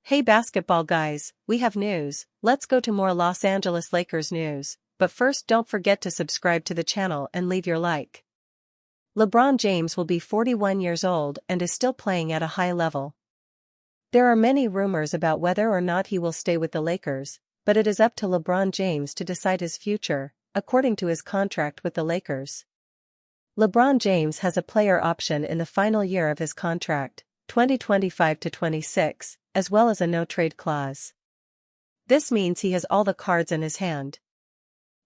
Hey basketball guys, we have news. Let's go to more Los Angeles Lakers news, but first don't forget to subscribe to the channel and leave your like. LeBron James will be 41 years old and is still playing at a high level. There are many rumors about whether or not he will stay with the Lakers, but it is up to LeBron James to decide his future, according to his contract with the Lakers. LeBron James has a player option in the final year of his contract, 2025-26, as well as a no-trade clause. This means he has all the cards in his hand.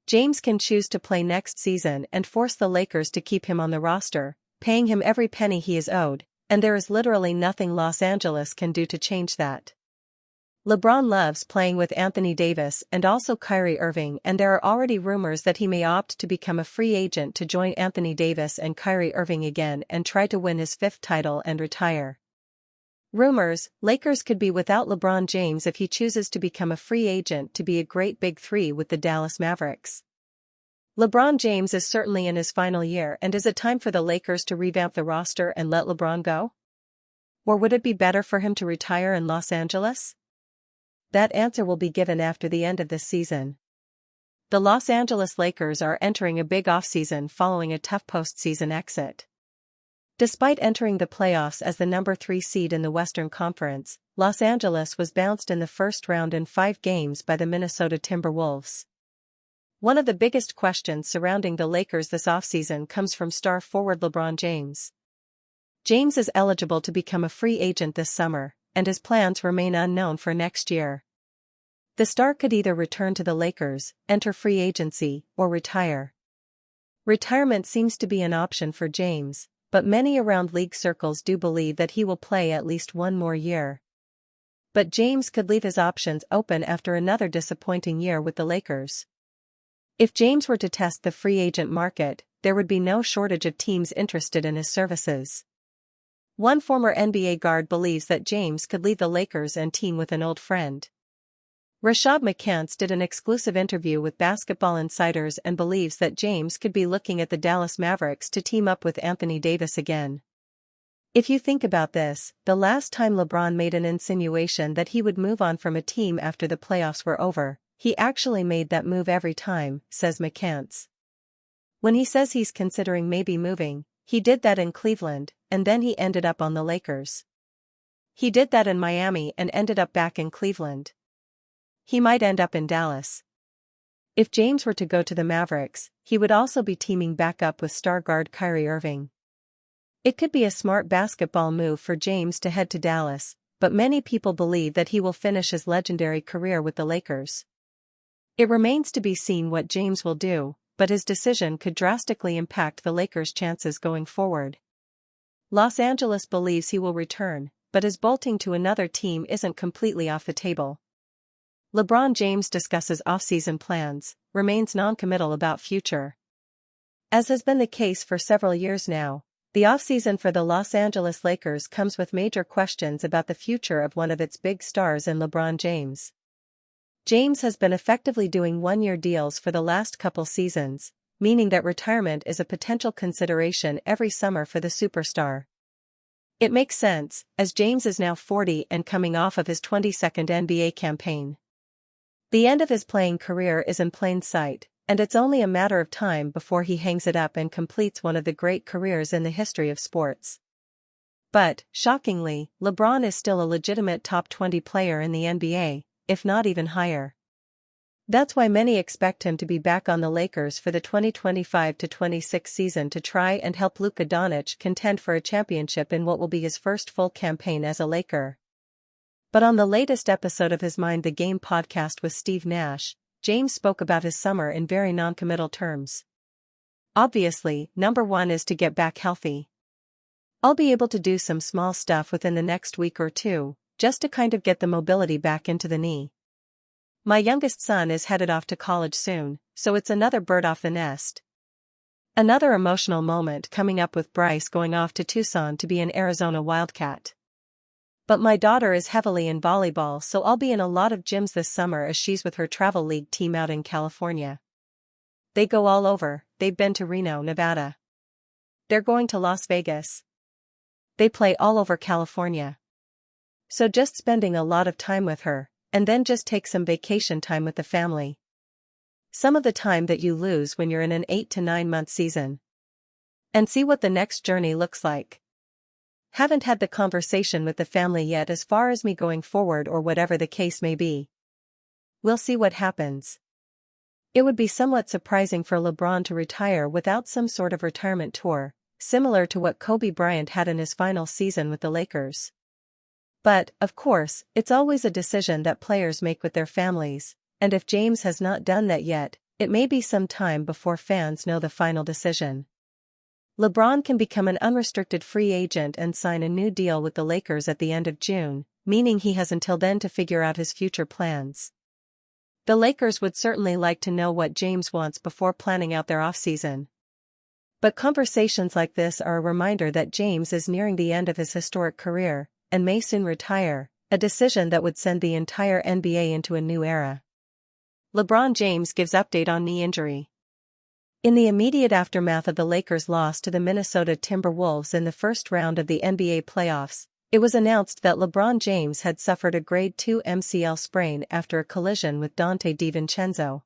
James can choose to play next season and force the Lakers to keep him on the roster, paying him every penny he is owed, and there is literally nothing Los Angeles can do to change that. LeBron loves playing with Anthony Davis and also Kyrie Irving, and there are already rumors that he may opt to become a free agent to join Anthony Davis and Kyrie Irving again and try to win his 5th title and retire. Rumors: Lakers could be without LeBron James if he chooses to become a free agent to be a great big three with the Dallas Mavericks. LeBron James is certainly in his final year, and is it time for the Lakers to revamp the roster and let LeBron go? Or would it be better for him to retire in Los Angeles? That answer will be given after the end of this season. The Los Angeles Lakers are entering a big offseason following a tough postseason exit. Despite entering the playoffs as the number 3 seed in the Western Conference, Los Angeles was bounced in the first round in 5 games by the Minnesota Timberwolves. One of the biggest questions surrounding the Lakers this offseason comes from star forward LeBron James. James is eligible to become a free agent this summer, and his plans remain unknown for next year. The star could either return to the Lakers, enter free agency, or retire. Retirement seems to be an option for James, but many around league circles do believe that he will play at least one more year. But James could leave his options open after another disappointing year with the Lakers. If James were to test the free agent market, there would be no shortage of teams interested in his services. One former NBA guard believes that James could leave the Lakers and team with an old friend. Rashad McCants did an exclusive interview with Basketball Insiders and believes that James could be looking at the Dallas Mavericks to team up with Anthony Davis again. If you think about this, the last time LeBron made an insinuation that he would move on from a team after the playoffs were over, he actually made that move every time, says McCants. When he says he's considering maybe moving, he did that in Cleveland, and then he ended up on the Lakers. He did that in Miami and ended up back in Cleveland. He might end up in Dallas. If James were to go to the Mavericks, he would also be teaming back up with star guard Kyrie Irving. It could be a smart basketball move for James to head to Dallas, but many people believe that he will finish his legendary career with the Lakers. It remains to be seen what James will do, but his decision could drastically impact the Lakers' chances going forward. Los Angeles believes he will return, but his bolting to another team isn't completely off the table. LeBron James discusses off-season plans, remains non-committal about future. As has been the case for several years now, the off-season for the Los Angeles Lakers comes with major questions about the future of one of its big stars in LeBron James. James has been effectively doing one-year deals for the last couple seasons, meaning that retirement is a potential consideration every summer for the superstar. It makes sense, as James is now 40 and coming off of his 22nd NBA campaign. The end of his playing career is in plain sight, and it's only a matter of time before he hangs it up and completes one of the great careers in the history of sports. But, shockingly, LeBron is still a legitimate top 20 player in the NBA, if not even higher. That's why many expect him to be back on the Lakers for the 2025-26 season to try and help Luka Doncic contend for a championship in what will be his first full campaign as a Laker. But on the latest episode of his Mind the Game podcast with Steve Nash, James spoke about his summer in very non-committal terms. Obviously, number one is to get back healthy. I'll be able to do some small stuff within the next week or two, just to kind of get the mobility back into the knee. My youngest son is headed off to college soon, so it's another bird off the nest. Another emotional moment coming up with Bryce going off to Tucson to be an Arizona Wildcat. But my daughter is heavily in volleyball, so I'll be in a lot of gyms this summer as she's with her travel league team out in California. They go all over, they've been to Reno, Nevada. They're going to Las Vegas. They play all over California. So just spending a lot of time with her, and then just take some vacation time with the family. Some of the time that you lose when you're in an 8 to 9 month season. And see what the next journey looks like. Haven't had the conversation with the family yet as far as me going forward or whatever the case may be. We'll see what happens. It would be somewhat surprising for LeBron to retire without some sort of retirement tour, similar to what Kobe Bryant had in his final season with the Lakers. But, of course, it's always a decision that players make with their families, and if James has not done that yet, it may be some time before fans know the final decision. LeBron can become an unrestricted free agent and sign a new deal with the Lakers at the end of June, meaning he has until then to figure out his future plans. The Lakers would certainly like to know what James wants before planning out their offseason. But conversations like this are a reminder that James is nearing the end of his historic career, and may soon retire, a decision that would send the entire NBA into a new era. LeBron James gives update on knee injury. In the immediate aftermath of the Lakers' loss to the Minnesota Timberwolves in the first round of the NBA playoffs, it was announced that LeBron James had suffered a grade 2 MCL sprain after a collision with Donte DiVincenzo.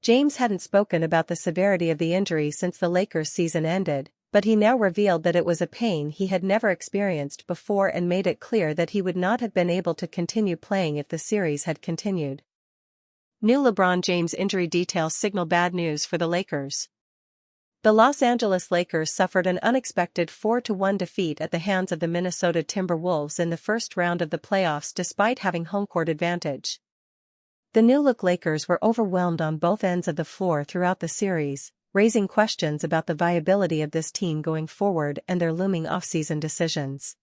James hadn't spoken about the severity of the injury since the Lakers' season ended, but he now revealed that it was a pain he had never experienced before and made it clear that he would not have been able to continue playing if the series had continued. New LeBron James injury details signal bad news for the Lakers. The Los Angeles Lakers suffered an unexpected 4-1 defeat at the hands of the Minnesota Timberwolves in the first round of the playoffs despite having home court advantage. The new-look Lakers were overwhelmed on both ends of the floor throughout the series, raising questions about the viability of this team going forward and their looming offseason decisions.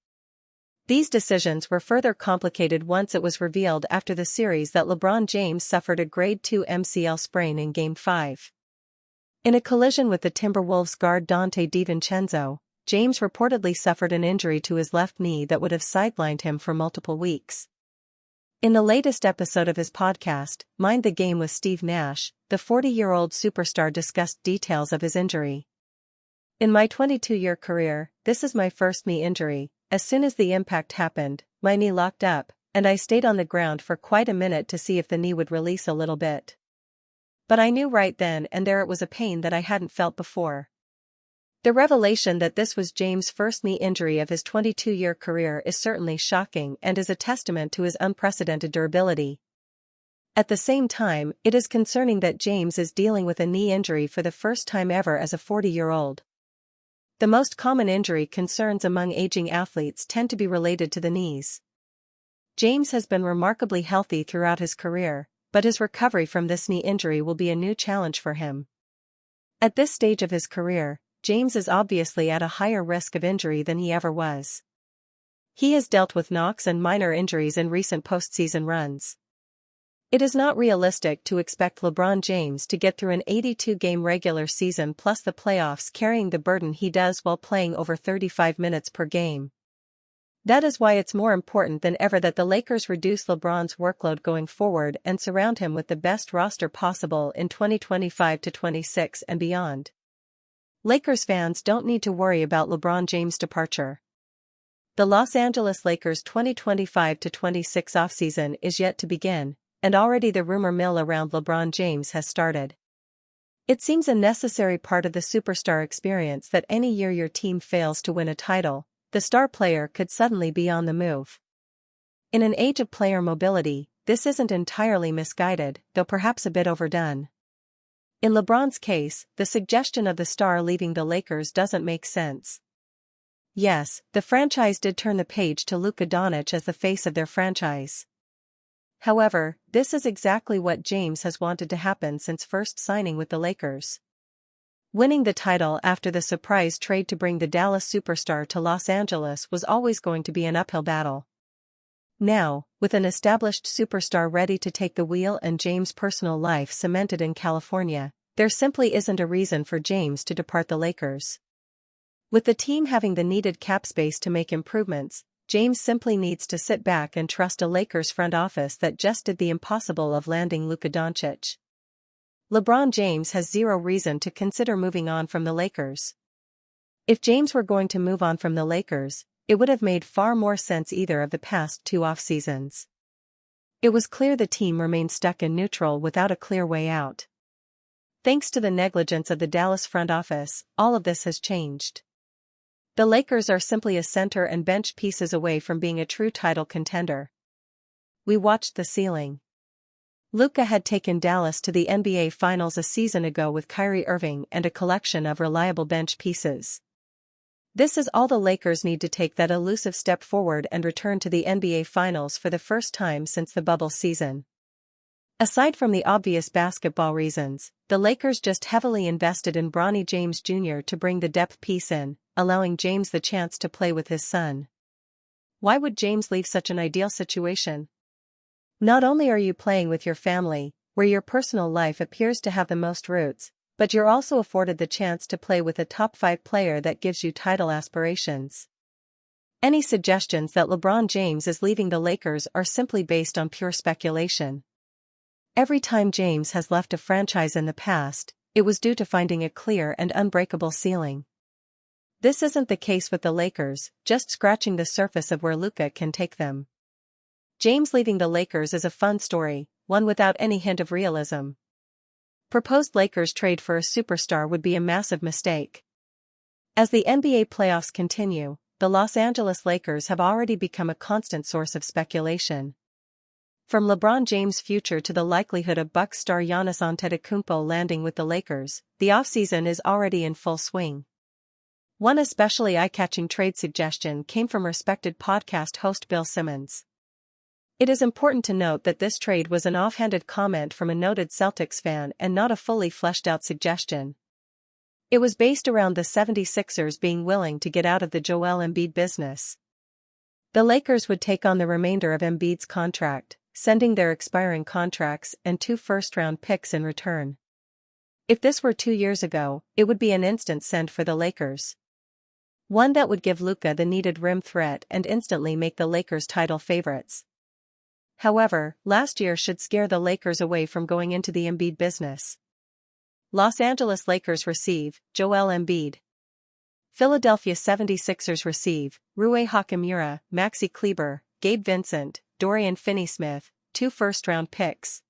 These decisions were further complicated once it was revealed after the series that LeBron James suffered a grade 2 MCL sprain in Game 5. In a collision with the Timberwolves guard Donte DiVincenzo, James reportedly suffered an injury to his left knee that would have sidelined him for multiple weeks. In the latest episode of his podcast, Mind the Game with Steve Nash, the 40-year-old superstar discussed details of his injury. In my 22-year career, this is my first knee injury. As soon as the impact happened, my knee locked up, and I stayed on the ground for quite a minute to see if the knee would release a little bit. But I knew right then and there it was a pain that I hadn't felt before. The revelation that this was James' first knee injury of his 22-year career is certainly shocking and is a testament to his unprecedented durability. At the same time, it is concerning that James is dealing with a knee injury for the first time ever as a 40-year-old. The most common injury concerns among aging athletes tend to be related to the knees. James has been remarkably healthy throughout his career, but his recovery from this knee injury will be a new challenge for him. At this stage of his career, James is obviously at a higher risk of injury than he ever was. He has dealt with knocks and minor injuries in recent postseason runs. It is not realistic to expect LeBron James to get through an 82-game regular season plus the playoffs carrying the burden he does while playing over 35 minutes per game. That is why it's more important than ever that the Lakers reduce LeBron's workload going forward and surround him with the best roster possible in 2025-26 and beyond. Lakers fans don't need to worry about LeBron James' departure. The Los Angeles Lakers 2025-26 offseason is yet to begin, and already the rumor mill around LeBron James has started. It seems a necessary part of the superstar experience that any year your team fails to win a title, the star player could suddenly be on the move. In an age of player mobility, this isn't entirely misguided, though perhaps a bit overdone. In LeBron's case, the suggestion of the star leaving the Lakers doesn't make sense. Yes, the franchise did turn the page to Luka Doncic as the face of their franchise. However, this is exactly what James has wanted to happen since first signing with the Lakers. Winning the title after the surprise trade to bring the Dallas superstar to Los Angeles was always going to be an uphill battle. Now, with an established superstar ready to take the wheel and James' personal life cemented in California, there simply isn't a reason for James to depart the Lakers. With the team having the needed cap space to make improvements, James simply needs to sit back and trust a Lakers front office that just did the impossible of landing Luka Doncic. LeBron James has zero reason to consider moving on from the Lakers. If James were going to move on from the Lakers, it would have made far more sense either of the past two off-seasons. It was clear the team remained stuck in neutral without a clear way out. Thanks to the negligence of the Dallas front office, all of this has changed. The Lakers are simply a center and bench pieces away from being a true title contender. We watched the ceiling. Luka had taken Dallas to the NBA Finals a season ago with Kyrie Irving and a collection of reliable bench pieces. This is all the Lakers need to take that elusive step forward and return to the NBA Finals for the first time since the bubble season. Aside from the obvious basketball reasons, the Lakers just heavily invested in Bronny James Jr. to bring the depth piece in, allowing James the chance to play with his son. Why would James leave such an ideal situation? Not only are you playing with your family, where your personal life appears to have the most roots, but you're also afforded the chance to play with a top-5 player that gives you title aspirations. Any suggestions that LeBron James is leaving the Lakers are simply based on pure speculation. Every time James has left a franchise in the past, it was due to finding a clear and unbreakable ceiling. This isn't the case with the Lakers, just scratching the surface of where Luka can take them. James leaving the Lakers is a fun story, one without any hint of realism. Proposed Lakers trade for a superstar would be a massive mistake. As the NBA playoffs continue, the Los Angeles Lakers have already become a constant source of speculation. From LeBron James' future to the likelihood of Bucks star Giannis Antetokounmpo landing with the Lakers, the offseason is already in full swing. One especially eye-catching trade suggestion came from respected podcast host Bill Simmons. It is important to note that this trade was an offhanded comment from a noted Celtics fan and not a fully fleshed-out suggestion. It was based around the 76ers being willing to get out of the Joel Embiid business. The Lakers would take on the remainder of Embiid's contract, sending their expiring contracts and 2 first-round picks in return. If this were 2 years ago, it would be an instant send for the Lakers. One that would give Luka the needed rim threat and instantly make the Lakers title favorites. However, last year should scare the Lakers away from going into the Embiid business. Los Angeles Lakers receive Joel Embiid. Philadelphia 76ers receive Rui Hachimura, Maxi Kleber, Gabe Vincent, Dorian Finney-Smith, 2 first-round picks.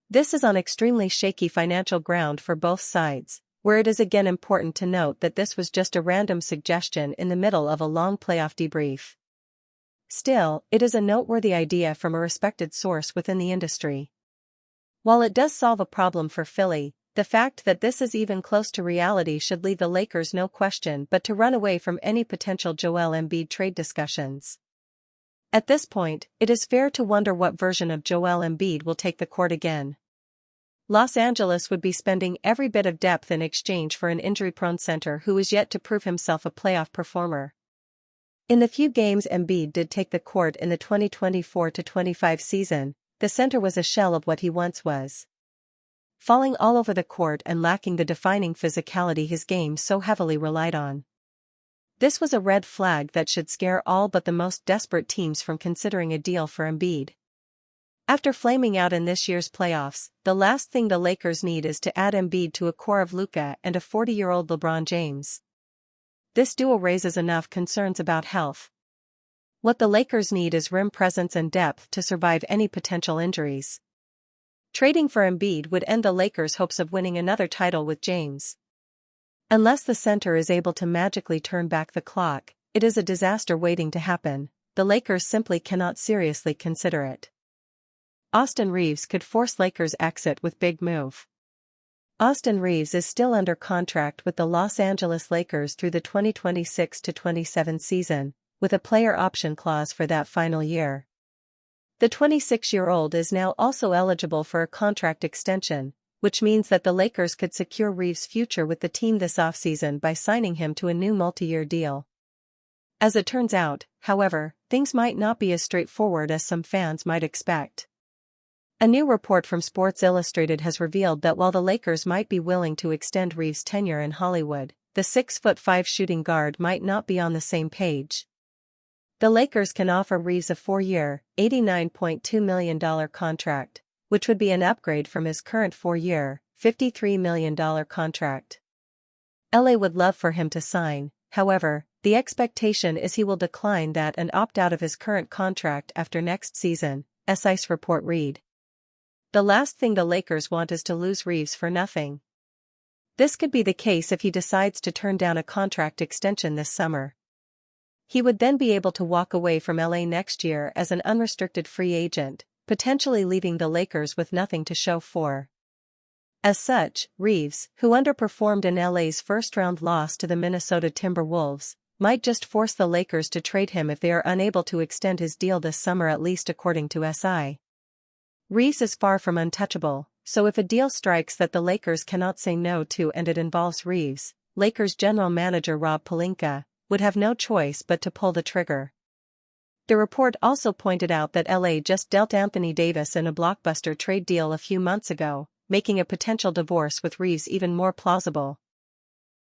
This is on extremely shaky financial ground for both sides, where it is again important to note that this was just a random suggestion in the middle of a long playoff debrief. Still, it is a noteworthy idea from a respected source within the industry. While it does solve a problem for Philly, the fact that this is even close to reality should leave the Lakers no question but to run away from any potential Joel Embiid trade discussions. At this point, it is fair to wonder what version of Joel Embiid will take the court again. Los Angeles would be spending every bit of depth in exchange for an injury-prone center who is yet to prove himself a playoff performer. In the few games Embiid did take the court in the 2024-25 season, the center was a shell of what he once was. Falling all over the court and lacking the defining physicality his game so heavily relied on. This was a red flag that should scare all but the most desperate teams from considering a deal for Embiid. After flaming out in this year's playoffs, the last thing the Lakers need is to add Embiid to a core of Luka and a 40-year-old LeBron James. This duo raises enough concerns about health. What the Lakers need is rim presence and depth to survive any potential injuries. Trading for Embiid would end the Lakers' hopes of winning another title with James. Unless the center is able to magically turn back the clock, it is a disaster waiting to happen. The Lakers simply cannot seriously consider it. Austin Reaves could force Lakers' exit with big move. Austin Reaves is still under contract with the Los Angeles Lakers through the 2026-27 season, with a player option clause for that final year. The 26-year-old is now also eligible for a contract extension, which means that the Lakers could secure Reaves' future with the team this offseason by signing him to a new multi-year deal. As it turns out, however, things might not be as straightforward as some fans might expect. A new report from Sports Illustrated has revealed that while the Lakers might be willing to extend Reaves' tenure in Hollywood, the 6'5" shooting guard might not be on the same page. The Lakers can offer Reaves a 4-year, $89.2 million contract, which would be an upgrade from his current 4-year, $53 million contract. LA would love for him to sign, however, the expectation is he will decline that and opt out of his current contract after next season, SI's report read. The last thing the Lakers want is to lose Reaves for nothing. This could be the case if he decides to turn down a contract extension this summer. He would then be able to walk away from LA next year as an unrestricted free agent, potentially leaving the Lakers with nothing to show for. As such, Reaves, who underperformed in LA's first-round loss to the Minnesota Timberwolves, might just force the Lakers to trade him if they are unable to extend his deal this summer, at least according to SI. Reaves is far from untouchable, so if a deal strikes that the Lakers cannot say no to and it involves Reaves, Lakers general manager Rob Pelinka would have no choice but to pull the trigger. The report also pointed out that LA just dealt Anthony Davis in a blockbuster trade deal a few months ago, making a potential divorce with Reaves even more plausible.